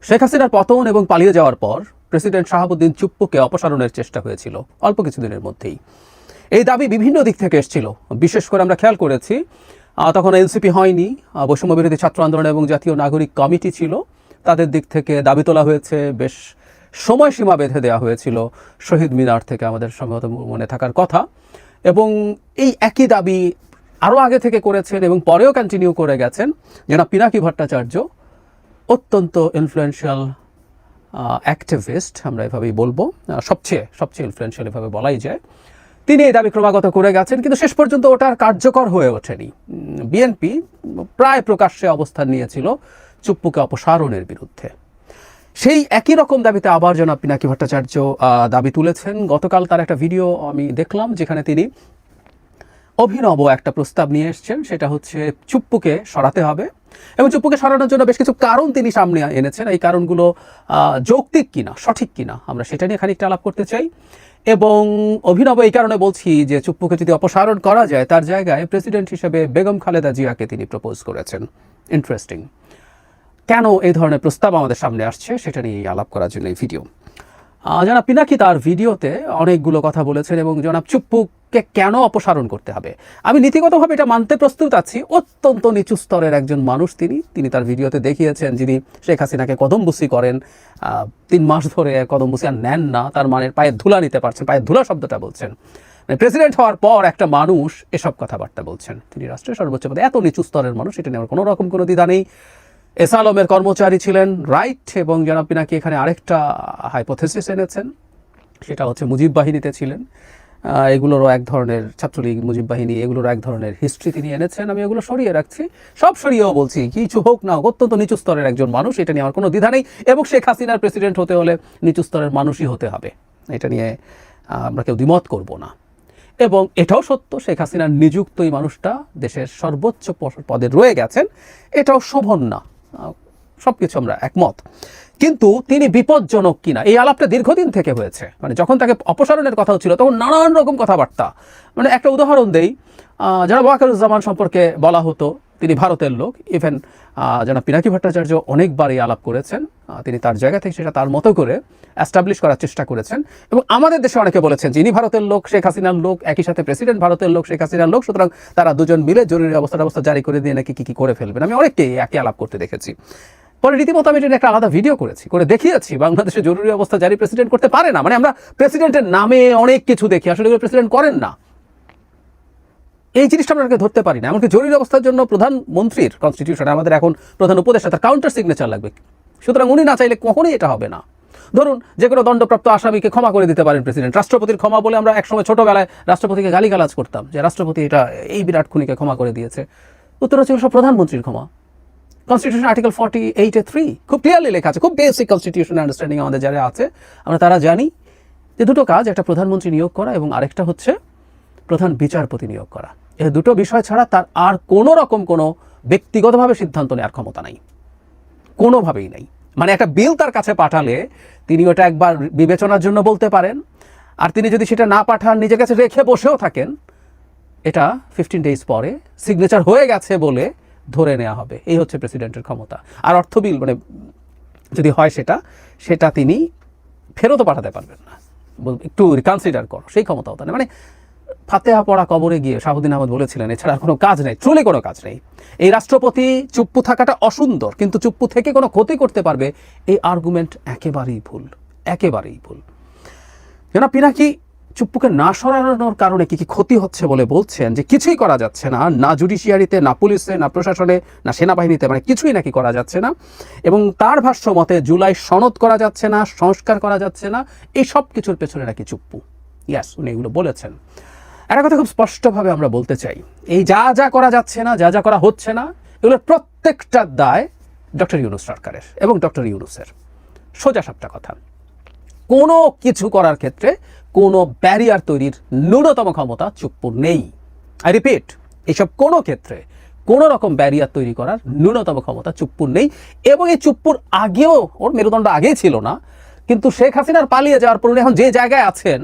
শেখ হাসিনার পতন এবং পালিয়ে যাওয়ার পর প্রেসিডেন্ট শাহাবুদ্দিন চুপ্পুকে অপসারণের চেষ্টা হয়েছিল অল্প কিছুদিনের মধ্যেই। এই দাবি বিভিন্ন দিক থেকে এসেছিল। বিশেষ করে আমরা খেয়াল করেছি তখন এনসিপি হয়নি, বৈষম্য বিরোধী ছাত্র আন্দোলন এবং জাতীয় নাগরিক কমিটি ছিল, তাদের দিক থেকে দাবি তোলা হয়েছে, বেশ সময়সীমা বেঁধে দেওয়া হয়েছিল শহীদ মিনার থেকে, আমাদের সম্ভবত মনে থাকার কথা। এবং এই একই দাবি আরও আগে থেকে করেছেন এবং পরেও কন্টিনিউ করে গেছেন জনাব পিনাকি ভট্টাচার্য, অত্যন্ত ইনফ্লুয়েন্সিয়াল অ্যাক্টিভিস্ট, আমরা এভাবেই বলবো, সবচেয়ে ইনফ্লুয়েন্সিয়াল এভাবে বলাই যায়। তিনি এই দাবি ক্রমাগত করে গেছেন, কিন্তু শেষ পর্যন্ত ওটা কার্যকর হয়ে ওঠেনি। বিএনপি প্রায় প্রকাশ্যে অবস্থান নিয়েছিল চুপ্পুকে অপসারণের বিরুদ্ধে। সেই একই রকম দাবিতে আবার জনাব পিনাকি ভট্টাচার্য দাবি তুলেছেন। গতকাল তার একটা ভিডিও আমি দেখলাম, যেখানে তিনি অভিনব একটা প্রস্তাব নিয়ে এসছেন, সেটা হচ্ছে চুপ্পুকে সরাতে হবে এবং চুপ্পুকে সরানোর জন্য বেশ কিছু কারণ তিনি সামনে এনেছেন। এই কারণগুলো যৌক্তিক কিনা, সঠিক কিনা, আমরা সেটা নিয়ে খানিকটা আলাপ করতে চাই। এবং অভিনব এই কারণে বলছি যে চুপ্পুকে যদি অপসারণ করা যায়, তার জায়গায় প্রেসিডেন্ট হিসেবে বেগম খালেদা জিয়াকে তিনি প্রপোজ করেছেন। ইন্টারেস্টিং। কেন এই ধরনের প্রস্তাব আমাদের সামনে আসছে সেটা নিয়ে আলাপ করার জন্য এই ভিডিও। জনাব পিনাকি তার ভিডিওতে অনেকগুলো কথা বলেছেন এবং জনাব চুপ্পুকে কেন অপসারণ করতে হবে, আমি নীতিগতভাবে এটা মানতে প্রস্তুত আছি। অত্যন্ত নিচু স্তরের একজন মানুষ তিনি তার ভিডিওতে দেখিয়েছেন, যিনি শেখ হাসিনাকে কদমবুসি করেন, 3 মাস ধরে কদমবুসি আর নেন না, তার মানে পায়ের ধুলা নিতে পারছেন, পায়ের ধুলা শব্দটা বলছেন। প্রেসিডেন্ট হওয়ার পর একটা মানুষ এসব কথাবার্তা বলছেন, তিনি রাষ্ট্রের সর্বোচ্চ পদে, এত নিচু স্তরের মানুষ, এটা নিয়ে আমার কোনো রকম কোনো দ্বিধা নেই। এস আলমের কর্মচারী ছিলেন, রাইট। এবং জনাব পিনাকি এখানে আরেকটা হাইপোথেসিস এনেছেন, সেটা হচ্ছে মুজিব বাহিনীতে ছিলেন। এগুলোরও এক ধরনের, ছাত্রলীগ, মুজিব বাহিনী, এগুলোর এক ধরনের হিস্ট্রি তিনি এনেছেন। আমি এগুলো সরিয়ে রাখছি, সব সরিয়েও বলছি, কিছু হোক না হোক অত্যন্ত নিচু স্তরের একজন মানুষ, এটা নিয়ে আমার কোনো দ্বিধা নেই। এবং শেখ হাসিনার প্রেসিডেন্ট হতে হলে নিচু স্তরের মানুষই হতে হবে, এটা নিয়ে আমরা কেউ দ্বিমত করব না। এবং এটাও সত্য, শেখ হাসিনার নিযুক্ত এই মানুষটা দেশের সর্বোচ্চ পদে রয়ে গেছেন, এটাও শোভন না, সব কিছু আমরা একমত। কিন্তু তিনি বিপজ্জনক কিনা, এই আলাপটা দীর্ঘদিন থেকে হয়েছে। মানে যখন তাকে অপসারণের কথা হচ্ছিল তখন নানান রকম কথাবার্তা, মানে একটা উদাহরণ দেই, জনাব ওয়াকারুজ্জামান সম্পর্কে বলা হতো তিনি ভারতের লোক। ইভেন জনাব পিনাকি ভট্টাচার্য অনেকবার এই আলাপ করেছেন, তিনি তার জায়গা থেকে সেটা তার মতো করে অ্যাস্টাবলিশ করার চেষ্টা করেছেন। এবং আমাদের দেশে অনেকে বলেছেন যিনি ভারতের লোক, শেখ হাসিনার লোক, একই সাথে প্রেসিডেন্ট ভারতের লোক, শেখ হাসিনার লোক, সুতরাং তারা দুজন মিলে জরুরি অবস্থা জারি করে দিয়ে নাকি কী করে ফেলবেন। আমি অনেককেই একই আলাপ করতে দেখেছি। পরে রীতিমতো আমি এটা একটা আলাদা ভিডিও করে দেখিয়েছি, বাংলাদেশে জরুরি অবস্থা জারি প্রেসিডেন্ট করতে পারে না। মানে আমরা প্রেসিডেন্টের নামে অনেক কিছু দেখি, আসলে এগুলো প্রেসিডেন্ট করেন না, এই জিনিসটা আমরা ধরতে পারি না। এমনকি জরুরি অবস্থার জন্য প্রধানমন্ত্রীর কনস্টিটিউশনে আমাদের এখন প্রধান উপদেষ্টা, তার কাউন্টার সিগনেচার লাগবে, সুতরাং উনি না চাইলে কখনোই এটা হবে না। ধরুন যে কোনো দণ্ডপ্রাপ্ত আসামিকে ক্ষমা করে দিতে পারেন প্রেসিডেন্ট। রাষ্ট্রপতির ক্ষমা বলে আমরা একসময় ছোটবেলায় রাষ্ট্রপতিকে গালিগালাজ করতাম যে রাষ্ট্রপতি এটা এই বিরাট খুনিকে ক্ষমা করে দিয়েছে। উত্তর হচ্ছে সব প্রধানমন্ত্রীর ক্ষমা। কনস্টিটিউশন আর্টিকেল 48(3) খুব ক্লিয়ারলি লেখা আছে, খুব বেসিক কনস্টিটিউশন আন্ডারস্ট্যান্ডিং আমাদের যারা আছে আমরা তারা জানি যে দুটো কাজ, একটা প্রধানমন্ত্রী নিয়োগ করা এবং আরেকটা হচ্ছে প্রধান বিচারপতি নিয়োগ করা। এই দুটো বিষয় ছাড়া তার আর কোনো রকম কোনো ব্যক্তিগতভাবে সিদ্ধান্ত নেওয়ার ক্ষমতা নাই, কোনোভাবেই নাই। মানে একটা বিল তার কাছে পাঠালে তিনি ওটা একবার বিবেচনার জন্য বলতে পারেন, আর তিনি যদি সেটা না পাঠান, নিজের কাছে রেখে বসেও থাকেন, এটা 15 ডেজ পরে সিগনেচার হয়ে গেছে বলে ধরে নেওয়া হবে। এই হচ্ছে প্রেসিডেন্টের ক্ষমতা। আর অর্থ বিল মানে যদি হয় সেটা তিনি ফেরতও পাঠাতে পারবেন না, একটু রিকনসিডার করো, সেই ক্ষমতাও তার। মানে ফাতেহা পড়া কবরে গিয়ে শাহাবুদ্দিন আহমদ বলেছিলেন, এছাড়া কোনো কাজ নেই, ট্রুলি কোনো কাজ নেই। এই রাষ্ট্রপতি চুপ্পু থাকাটা অসুন্দর, কিন্তু চুপ্পু থেকে কোনো ক্ষতি করতে পারবে এই আর্গুমেন্ট একেবারেই ভুল, একেবারেই ভুল। জনাব পিনাকি চুপ্পুকে না সরানোর কারণে কি ক্ষতি হচ্ছে বলে বলছেন যে কিছুই করা যাচ্ছে না, না জুডিশিয়ারিতে, না পুলিশে, না প্রশাসনে, না সেনাবাহিনীতে, মানে কিছুই নাকি করা যাচ্ছে না। এবং তার ভাষ্য মতে জুলাই সনদ করা যাচ্ছে না, সংস্কার করা যাচ্ছে না, এই সব কিছুর পেছনে নাকি চুপ্পু। ইয়াস, উনি এগুলো বলেছেন। একটা কথা খুব স্পষ্টভাবে আমরা বলতে চাই, এই যা করা যাচ্ছে না, যা করা হচ্ছে না, এগুলোর প্রত্যেকটা দায় ডক্টর ইউনূস সরকারের এবং ডক্টর ইউনূসের। সোজা সাপটা কথা, কোনো কিছু করার ক্ষেত্রে কোনো ব্যারিয়ার তৈরির ন্যূনতম ক্ষমতা চুপ্পুর নেই। আই রিপিট, এইসব কোনো ক্ষেত্রে কোনো রকম ব্যারিয়ার তৈরি করার ন্যূনতম ক্ষমতা চুপ্পুর নেই। এবং এই চুপ্পুর আগেও, ওর মেরুদণ্ড আগেই ছিল না, কিন্তু শেখ হাসিনার পালিয়ে যাওয়ার পর এখন যে জায়গায় আছেন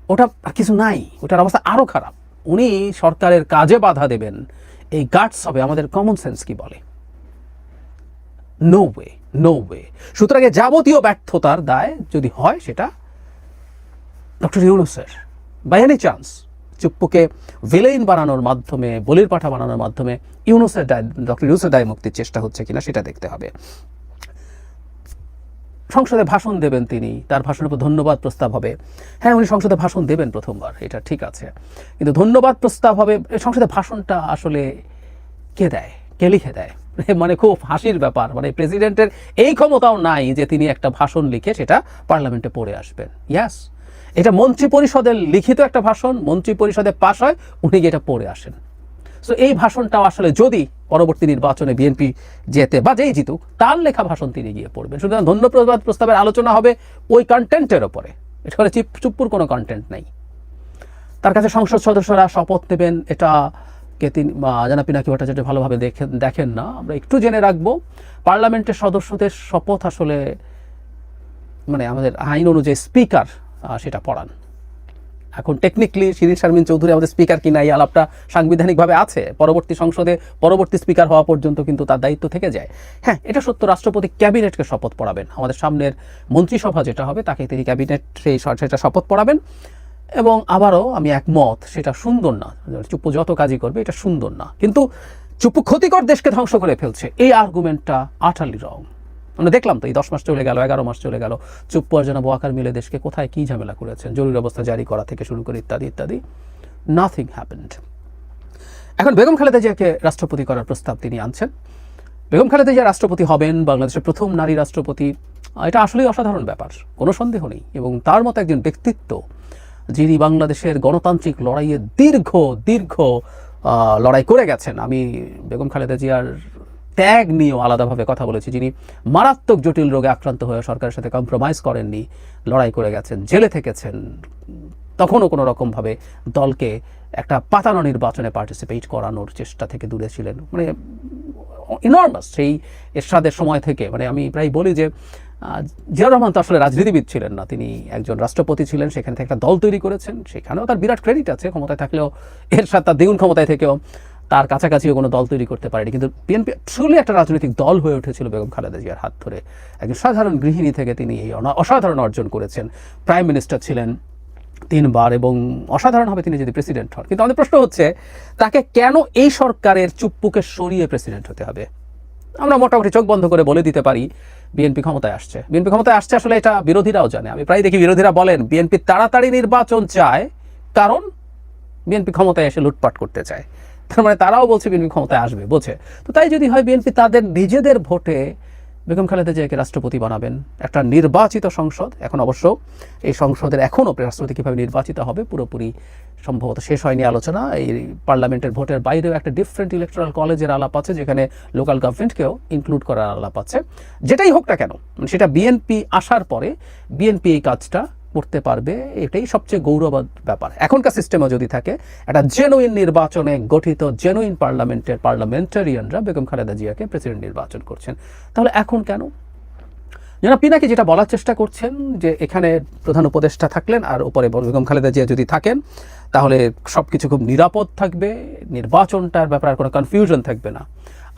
ওটা আর কিছু নাই, ওটার অবস্থা আরও খারাপ। উনি সরকারের কাজে বাধা দেবেন, এই গাটস হবে, আমাদের কমন সেন্স কি বলে? No way, no way. সুতরাং যাবতীয় ব্যর্থতার দায় যদি হয় সেটা ডক্টর ইউনূসের। বাই এনি চান্স চুপ্পুকে ভিলেইন বানানোর মাধ্যমে, বলির পাঠা বানানোর মাধ্যমে ডক্টর ইউনূসের দায় মুক্তির চেষ্টা হচ্ছে কিনা সেটা দেখতে হবে। সংসদে ভাষণ দেবেন তিনি, তার ভাষণের উপর ধন্যবাদ প্রস্তাব হবে। হ্যাঁ, উনি সংসদে ভাষণ দেবেন প্রথমবার, এটা ঠিক আছে, কিন্তু ধন্যবাদ প্রস্তাব হবে। সংসদে ভাষণটা আসলে কে দেয়, কে লিখে দেয়? মানে খুব হাসির ব্যাপার, মানে প্রেসিডেন্টের এই ক্ষমতাও নাই যে তিনি একটা ভাষণ লিখে সেটা পার্লামেন্টে পড়ে আসবেন। ইয়াস, এটা মন্ত্রী পরিষদের লিখিত একটা ভাষণ, মন্ত্রী পরিষদে পাশ হয়, উনি গিয়ে এটা পড়ে আসেন। সো এই ভাষণটাও আসলে যদি পরবর্তী নির্বাচনে বিএনপি জেতে বা যেই জিতুক, তার লেখা ভাষণ তিনি গিয়ে পড়বেন। সুতরাং ধন্যবাদ প্রস্তাবের আলোচনা হবে ওই কন্টেন্টের ওপরে, এখানে চুপ্পুর কোনো কন্টেন্ট নেই। তার কাছে সংসদ সদস্যরা শপথ নেবেন, এটা কে তিনি জনাব পিনাকি ভট্টাচার্য ভালোভাবে দেখেন না। আমরা একটু জেনে রাখবো, পার্লামেন্টের সদস্যদের শপথ আসলে মানে আমাদের আইন অনুযায়ী স্পিকার সেটা পড়ান। এখন টেকনিক্যালি শিরিন শারমিন চৌধুরী আমাদের স্পিকার কিনা এই আলাপটা সাংবিধানিকভাবে আছে, পরবর্তী সংসদে পরবর্তী স্পিকার হওয়া পর্যন্ত কিন্তু তার দায়িত্ব থেকে যায়। হ্যাঁ, এটা সত্য, রাষ্ট্রপতি ক্যাবিনেটকে শপথ পড়াবেন। আমাদের সামনের মন্ত্রিসভা যেটা হবে তাকে তিনি ক্যাবিনেট সেটা শপথ পড়াবেন। এবং আবারও আমি একমত, সেটা সুন্দর না, চুপ্পু যত কাজই করবে এটা সুন্দর না, কিন্তু চুপ্পু ক্ষতিকর দেশকে ধ্বংস করে ফেলছে, এই আর্গুমেন্টটা আটারলি রং। আমরা দেখলাম তো এই 10 মাস চলে গেল, 11 মাস চলে গেল, চুপ্পু আর জনাব ওয়াকার মিলে দেশকে কোথায় কী ঝামেলা করেছেন, জরুরি অবস্থা জারি করা থেকে শুরু করে ইত্যাদি ইত্যাদি, নাথিং হ্যাপেন্ড। এখন বেগম খালেদা জিয়াকে রাষ্ট্রপতি করার প্রস্তাব তিনি আনছেন। বেগম খালেদা জিয়া রাষ্ট্রপতি হবেন, বাংলাদেশের প্রথম নারী রাষ্ট্রপতি, এটা আসলেই অসাধারণ ব্যাপার, কোনো সন্দেহ নেই। এবং তার মতো একজন ব্যক্তিত্ব যিনি বাংলাদেশের গণতান্ত্রিক লড়াইয়ে দীর্ঘ লড়াই করে গেছেন। আমি বেগম খালেদা জিয়ার ত্যাগ নিয়েও আলাদাভাবে কথা বলেছি, যিনি মারাত্মক জটিল রোগে আক্রান্ত হয়ে সরকারের সাথে কম্প্রোমাইজ করেননি, লড়াই করে গেছেন, জেলে থেকেছেন, তখনও কোনো রকমভাবে দলকে একটা পাতানো নির্বাচনে পার্টিসিপেট করানোর চেষ্টা থেকে দূরে ছিলেন। মানে ইনর্মাস সেই এরশাদের সময় থেকে, মানে আমি প্রায় বলি যে জিয়াউর রহমান তো আসলে রাজনীতিবিদ ছিলেন না, তিনি একজন রাষ্ট্রপতি ছিলেন, সেখান থেকে একটা দল তৈরি করেছেন, সেখানেও তার বিরাট ক্রেডিট আছে। ক্ষমতায় থাকলেও এরশাদ তার দ্বিগুণ ক্ষমতায় থেকেও তার কাছাকাছিও কোনো দল তৈরি করতে পারেনি, কিন্তু বিএনপি আসলে একটা রাজনৈতিক দল হয়ে উঠেছিল বেগম খালেদা জিয়ার হাত ধরে। একজন সাধারণ গৃহিণী থেকে তিনি এই অসাধারণ অর্জন করেছেন, প্রাইম মিনিস্টার ছিলেন 3 বার, এবং অসাধারণ হবে তিনি যদি প্রেসিডেন্ট হন। কিন্তু আমাদের প্রশ্ন হচ্ছে, তাকে কেন এই সরকারের চুপ্পুকে সরিয়ে প্রেসিডেন্ট হতে হবে? আমরা মোটামুটি চোখ বন্ধ করে বলে দিতে পারি বিএনপি ক্ষমতায় আসছে, বিএনপি ক্ষমতায় আসছে, আসলে এটা বিরোধীরাও জানে। আমি প্রায় দেখি বিরোধীরা বলেন বিএনপি তাড়াতাড়ি নির্বাচন চায় কারণ বিএনপি ক্ষমতায় এসে লুটপাট করতে চায়। তার মানে তারাও বলছে বিএনপি ক্ষমতায় আসবে, বোঝে। তো তাই যদি হয় বিএনপি তাদের নিজেদের ভোটে বেগম খালেদা জিয়াকে রাষ্ট্রপতি বানাবেন, একটা নির্বাচিত সংসদ, এখন অবশ্য এই সংসদের এখনও রাষ্ট্রপতি কীভাবে নির্বাচিত হবে পুরোপুরি সম্ভবত শেষ হয়নি আলোচনা। এই পার্লামেন্টের ভোটের বাইরেও একটা ডিফারেন্ট ইলেকট্রাল কলেজের আলাপ আছে, যেখানে লোকাল গভর্নমেন্টকেও ইনক্লুড করার আলাপ আছে। যেটাই হোক না কেন, সেটা বিএনপি আসার পরে বিএনপি এই কাজটা করতে পারবে, এটাই সবচেয়ে গৌরবের ব্যাপার। এখনকার সিস্টেমও যদি থাকে, একটা জেনুইন নির্বাচনে গঠিত জেনুইন পার্লামেন্টের পার্লামেন্টারিয়ানরা বেগম খালেদা জিয়াকে প্রেসিডেন্ট নির্বাচন করছেন, তাহলে এখন কেন? জনাব পিনাকি যেটা বলার চেষ্টা করছেন যে এখানে প্রধান উপদেষ্টা থাকলেন আর উপরে বেগম খালেদা জিয়া যদি থাকেন, তাহলে সব কিছু খুব নিরাপদ থাকবে, নির্বাচনটার ব্যাপারে আর কোনো কনফিউশন থাকবে না।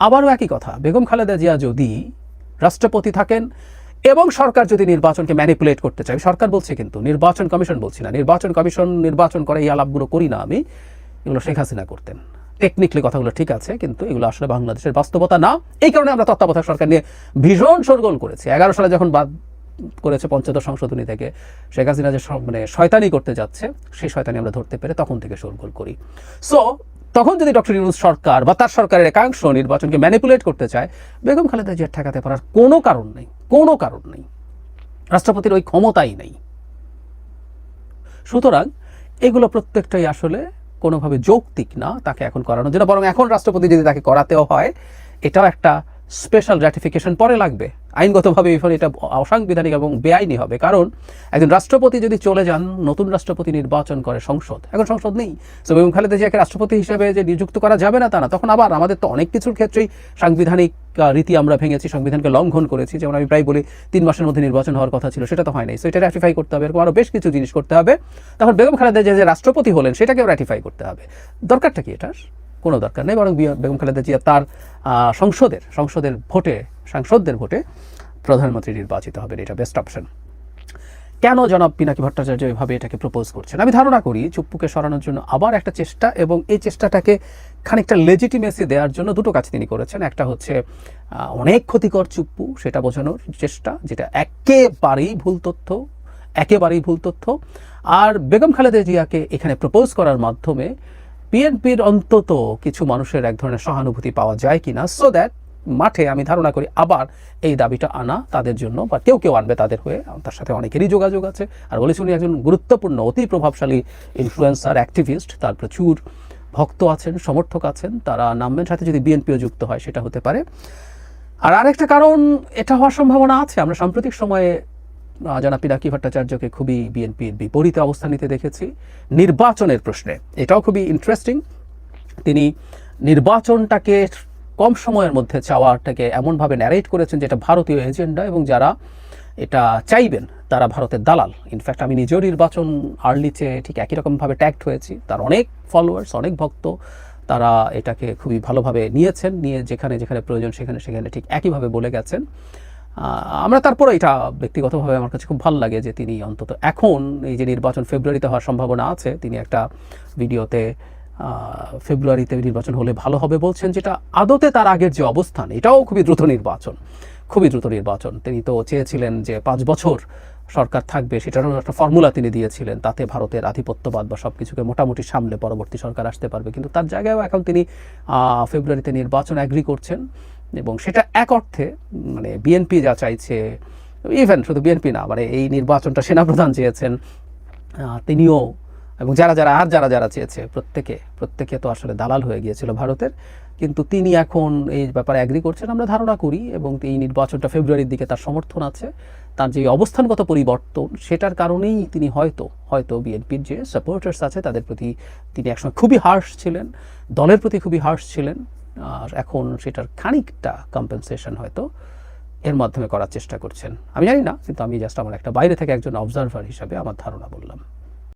আবারও একই কথা, বেগম খালেদা জিয়া যদি রাষ্ট্রপতি থাকেন এবং সরকার যদি নির্বাচনকে ম্যানিপুলেট করতে চায়, সরকার বলছে কিন্তু, নির্বাচন কমিশন বলছি না, নির্বাচন কমিশন নির্বাচন করে এই আলাপগুলো করি না আমি, এগুলো শেখ হাসিনা করতেন। টেকনিক্যালি কথাগুলো ঠিক আছে, কিন্তু এগুলো আসলে বাংলাদেশের বাস্তবতা না। এই কারণে আমরা তত্ত্বাবধায়ক সরকার নিয়ে ভীষণ শোরগোল করেছি। 11 সালে যখন বাদ করেছে পঞ্চদশ সংশোধনী থেকে, শেখ হাসিনা যে মানে শয়তানি করতে যাচ্ছে, সেই শয়তানি আমরা ধরতে পেরে তখন থেকে শোরগোল করি। সো তখন যদি ডক্টর ইউনূস সরকার বা তার সরকারের একাংশ নির্বাচনকে ম্যানিপুলেট করতে চায়, বেগম খালেদা জিয়া ঠেকাতে পারার কোনো কারণ নেই, কোনো কারণ নেই। রাষ্ট্রপতির ওই ক্ষমতাই নেই। সুতরাং এগুলো প্রত্যেকটাই আসলে কোনোভাবে যৌক্তিক না তাকে এখন করানোর জন্য, বরং এখন রাষ্ট্রপতি যদি তাকে করাতেও হয়, এটাও একটা স্পেশাল র্যাটিফিকেশন পরে লাগবে। আইনগতভাবে এটা অসাংবিধানিক এবং বেআইনি হবে। কারণ একজন রাষ্ট্রপতি যদি চলে যান, নতুন রাষ্ট্রপতি নির্বাচন করে সংসদ, এখন সংসদ নেই, তো বেগম খালেদা জিয়াকে রাষ্ট্রপতি হিসেবে যে নিযুক্ত করা যাবে না তা না। তখন আবার আমাদের তো অনেক কিছুর ক্ষেত্রেই সাংবিধানিক রীতি আমরা ভেঙেছি, সংবিধানকে লঙ্ঘন করেছি। যেমন আমি প্রায় বলি 3 মাসের মধ্যে নির্বাচন হওয়ার কথা ছিল, সেটা তো হয় নাই, সো এটা র্যাটিফাই করতে হবে, এরকম আরও বেশ কিছু জিনিস করতে হবে। তখন বেগম খালেদা জিয়া যে রাষ্ট্রপতি হলেন সেটাকেও র্যাটিফাই করতে হবে। দরকারটা কি এটার? কোনো দরকার নেই। বরং বেগম খালেদা জিয়া তার সাংসদদের ভোটে প্রধানমন্ত্রী নির্বাচিত হবেন, এটা বেস্ট অপশন। কেন জনাব পিনাকি ভট্টাচার্য এভাবে এটাকে প্রপোজ করছেন? আমি ধারণা করি চুপ্পুকে সরানোর জন্য আবার একটা চেষ্টা, এবং এই চেষ্টাটাকে খানিকটা লেজিটিমেসি দেওয়ার জন্য দুটো কাজ তিনি করেছেন। একটা হচ্ছে অনেক ক্ষতিকর চুপ্পু, সেটা বোঝানোর চেষ্টা, যেটা একেবারেই ভুল তথ্য। আর বেগম খালেদা জিয়াকে এখানে প্রপোজ করার মাধ্যমে বিএনপির অন্তত কিছু মানুষের এক ধরনের সহানুভূতি পাওয়া যায় কিনা, সো দ্যাট মাঠে আমি ধারণা করি আবার এই দাবিটা আনা তাদের জন্য, বা কেউ আনবে তাদের হয়ে, তার সাথে অনেকেরই যোগাযোগ আছে। আর বলেছি উনি একজন গুরুত্বপূর্ণ অতি প্রভাবশালী ইনফ্লুয়েন্সার, অ্যাক্টিভিস্ট, তার প্রচুর ভক্ত আছেন, সমর্থক আছেন, তারা নামবেন, সাথে যদি বিএনপিও যুক্ত হয় সেটা হতে পারে। আর আরেকটা কারণ এটা হওয়ার সম্ভাবনা আছে, আমরা সাম্প্রতিক সময়ে জনাব পিনাকি ভট্টাচার্যকে খুবই বিএনপির বিপরীতে অবস্থান নিতে দেখেছি নির্বাচনের প্রশ্নে। এটাও খুবই ইন্টারেস্টিং, তিনি নির্বাচনটাকে কম সময়ের মধ্যে চাওয়াটাকে এমনভাবে ন্যারেট করেছেন যেটা ভারতীয় এজেন্ডা, এবং যারা এটা চাইবেন তারা ভারতের দালাল। ইনফ্যাক্ট আমি নিজেও নির্বাচন আর্লিতে ঠিক একই রকমভাবে ট্যাগড হয়েছি, তার অনেক ফলোয়ার্স, অনেক ভক্ত, তারা এটাকে খুবই ভালোভাবে নিয়েছেন, নিয়ে যেখানে প্রয়োজন সেখানে ঠিক একইভাবে বলে গেছেন। আমরা তারপরে এটা ব্যক্তিগতভাবে আমার কাছে খুব ভালো লাগে যে তিনি অন্তত এখন এই যে নির্বাচন ফেব্রুয়ারিতে হওয়ার সম্ভাবনা আছে, তিনি একটা ভিডিওতে ফেব্রুয়ারিতে নির্বাচন হলে ভালো হবে বলছেন, যেটা আদতে তার আগের যে অবস্থান এটাও খুবই দ্রুত নির্বাচন। তিনি তো চেয়েছিলেন যে 5 বছর সরকার থাকবে, সেটারও একটা ফর্মুলা তিনি দিয়েছিলেন, তাতে ভারতের আধিপত্যবাদ বা সব কিছুকে মোটামুটি সামলে পরবর্তী সরকার আসতে পারবে। কিন্তু তার জায়গায়ও এখন তিনি ফেব্রুয়ারিতে নির্বাচন অ্যাগ্রি করছেন, এবং সেটা এক অর্থে মানে বিএনপি যা চাইছে, ইভেন শুধু বিএনপি না, মানে এই নির্বাচনটা সেনাপ্রধান চেয়েছেন, তিনিও, এবং যারা চেয়েছে প্রত্যেকে তো আসলে দালাল হয়ে গিয়েছিল ভারতের, কিন্তু তিনি এখন এই ব্যাপারে অ্যাগ্রি করছেন আমরা ধারণা করি, এবং এই নির্বাচনটা ফেব্রুয়ারির দিকে তার সমর্থন আছে। তার যে অবস্থানগত পরিবর্তন সেটার কারণেই তিনি হয়তো বিএনপির যে সাপোর্টার্স আছে তাদের প্রতি তিনি একসময় খুবই হার্শ ছিলেন, দলের প্রতি খুবই হার্শ ছিলেন, আর এখন সেটার খানিকটা কম্পেনসেশন হয়তো এর মাধ্যমে করার চেষ্টা করছেন। আমি জানি না, কিন্তু আমি জাস্ট আমার একটা বাইরে থেকে একজন অবজারভার হিসাবে আমার ধারণা বললাম।